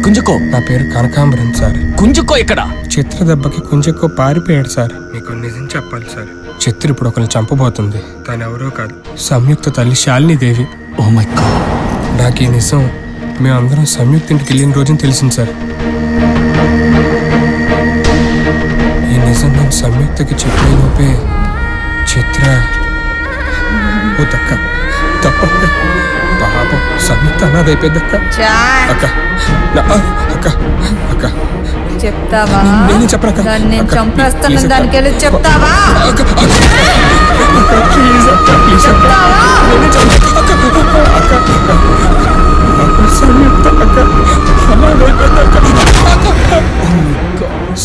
కుంజుకో. నా పేరు కనకాంబరం సార్. కుంజుకో ఇక్కడ. చిత్ర దెబ్బకి కుంజుకో పారిపోయాడు సార్. మీకు నిజం చెప్పాలి సార్, చిత్ర ఇప్పుడు ఒకరిని చంపబోతుంది. తను ఎవరో కాదు, సంయుక్త తల్లి Shalini Devi. Oh my god. నాకు ఈ నిజం మేమందరం సంయుక్త ఇంటికి వెళ్ళిన రోజున తెలిసింది సార్. ఈ నిజం నేను సంయుక్తకి చెప్పే లోపే చిత్ర ఓ దక్క తప్పక్క పాపం సంయుక్త అనాథైపోయిందక్క. అక్క అక్క అక్క చెప్తావా? నేను చెప్పనక్క. నేను చంపేస్తాను, దానికి వెళ్ళి చెప్తావా?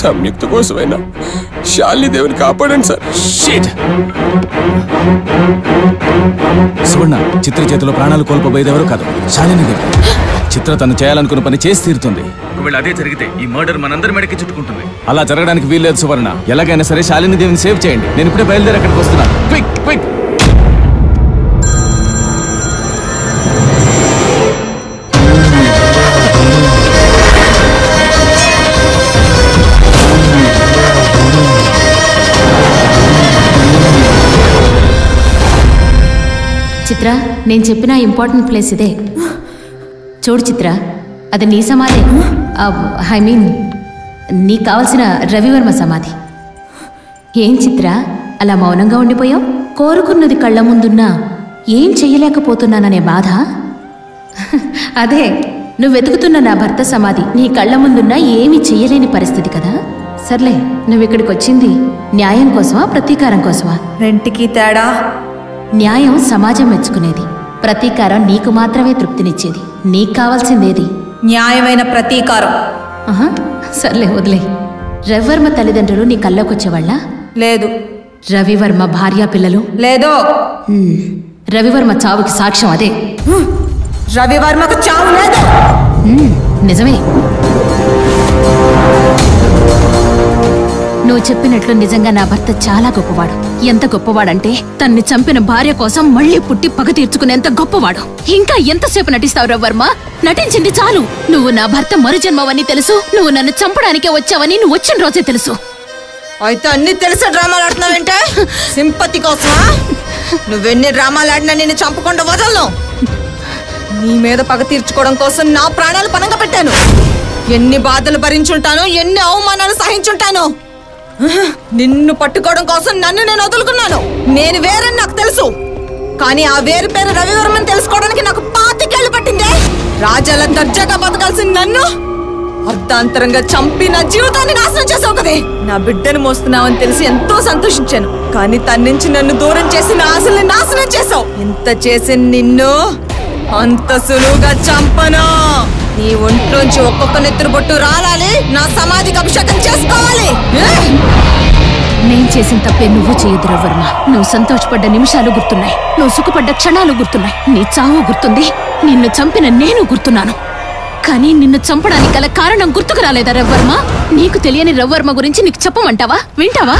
సంయుక్త కోసమైనా శాలిని దేవుని కాపాడండి సార్. సువర్ణ, చిత్ర చేతిలో ప్రాణాలు కోల్పోయేది ఎవరు కాదు, శాలిని దేవి. చిత్ర తను చేయాలనుకున్న పని చేసి తీరుతుంది. ఒకవేళ అదే జరిగితే ఈ మర్డర్ మనందరి మెడకి చుట్టుకుంటుంది. అలా జరగడానికి వీల్లేదు సువర్ణ. ఎలాగైనా సరే శాలిని దేవిని సేవ్ చేయండి. నేను ఇప్పుడే బయలుదేరి అక్కడికి వస్తున్నాను. Quick quick. చిత్ర, నేను చెప్పిన ఇంపార్టెంట్ ప్లేస్ ఇదే. చూడు చిత్ర, అది నీ సమాధి. ఐ మీన్ నీకు కావలసిన రవివర్మ సమాధి. ఏం చిత్ర అలా మౌనంగా ఉండిపోయావు? కోరుకున్నది కళ్ళ ముందున్నా ఏం చెయ్యలేకపోతున్నాననే బాధ? అదే నువ్వు వెతుకుతున్న నా భర్త సమాధి నీ కళ్ళ ముందున్నా ఏమీ చెయ్యలేని పరిస్థితి కదా. సర్లే, నువ్వు ఇక్కడికి వచ్చింది న్యాయం కోసమా ప్రతీకారం కోసమా? రెంటికి తేడా. న్యాయం సమాజం మెచ్చుకునేది, ప్రతీకారం నీకు మాత్రమే తృప్తినిచ్చేది. నీకు కావాల్సిందేది? న్యాయమైన ప్రతీకారం. సర్లే వదిలే. రవివర్మ తల్లిదండ్రులు నీ కల్లోకొచ్చేవాళ్ళ? లేదు. రవివర్మ భార్యా పిల్లలు? లేదు. రవివర్మ చావుకి సాక్ష్యం అదే. రవివర్మకు చావు లేదు. నిజమే. నువ్వు చెప్పినట్లు నిజంగా నా భర్త చాలా గొప్పవాడు. ఎంత గొప్పవాడంటే తన్ని చంపిన భార్య కోసం మళ్లీ పుట్టి పగ తీర్చుకునేంత గొప్పవాడు. ఇంకా ఎంతసేపు నటిస్తావు రవివర్మ? నటించింది చాలు. నువ్వు నా భర్త మరుజన్మవని తెలుసు. నువ్వు నన్ను చంపడానికే వచ్చావని నువ్వు వచ్చిన రోజే తెలుసు. అయితే అన్ని తెలిసే డ్రామాలు ఆడుతున్నావంటే సింపతి కోసమా? నువ్వెన్ని డ్రామాలు ఆడినా నిన్ను చంపకుండా వదలను. నీ మీద పగ తీర్చుకోవడం కోసం నా ప్రాణాలు పనంగా పెట్టాను. ఎన్ని బాధలు భరించుంటాను, ఎన్ని అవమానాలు సహించుంటాను. నిన్ను పట్టుకోవడం కోసం నన్ను నేను వదులుకున్నాను. నేను వేరని నాకు తెలుసు, కానీ ఆ వేరు పేరు రవివర్మని తెలుసుకోవడానికి నాకు 25 ఏళ్ళు పట్టిందే. రాజాల దర్జాగా బతకాల్సింది నన్ను అర్ధాంతరంగా చంపి నా జీవితాన్ని నాశనం చేసావు కదే. నా బిడ్డను మోస్తున్నావని తెలిసి ఎంతో సంతోషించాను, కానీ తన నుంచి నన్ను దూరం చేసి నా ఆశల్ని నాశనం చేసావు. ఎంత చేసి నిన్ను అంత సులువుగా చంపను. నీ ఒంట్లోంచి ఒక్కొక్క నెత్తురు బొట్టు రాలాలి, నా సమాధికి అభిషేకం చేసుకోవాలి. నేను చేసిన తప్పే నువ్వు చేయదు రవివర్మ. నువ్వు సంతోషపడ్డ నిమిషాలు గుర్తున్నాయి, నువ్వు సుఖపడ్డ క్షణాలు గుర్తున్నాయి, నీ చావు గుర్తుంది, నిన్ను చంపిన నేను గుర్తున్నాను. కానీ నిన్ను చంపడానికి గల కారణం గుర్తుకు రాలేదా రవివర్మ? నీకు తెలియని రవివర్మ గురించి నీకు చెప్పమంటావా? వింటావా?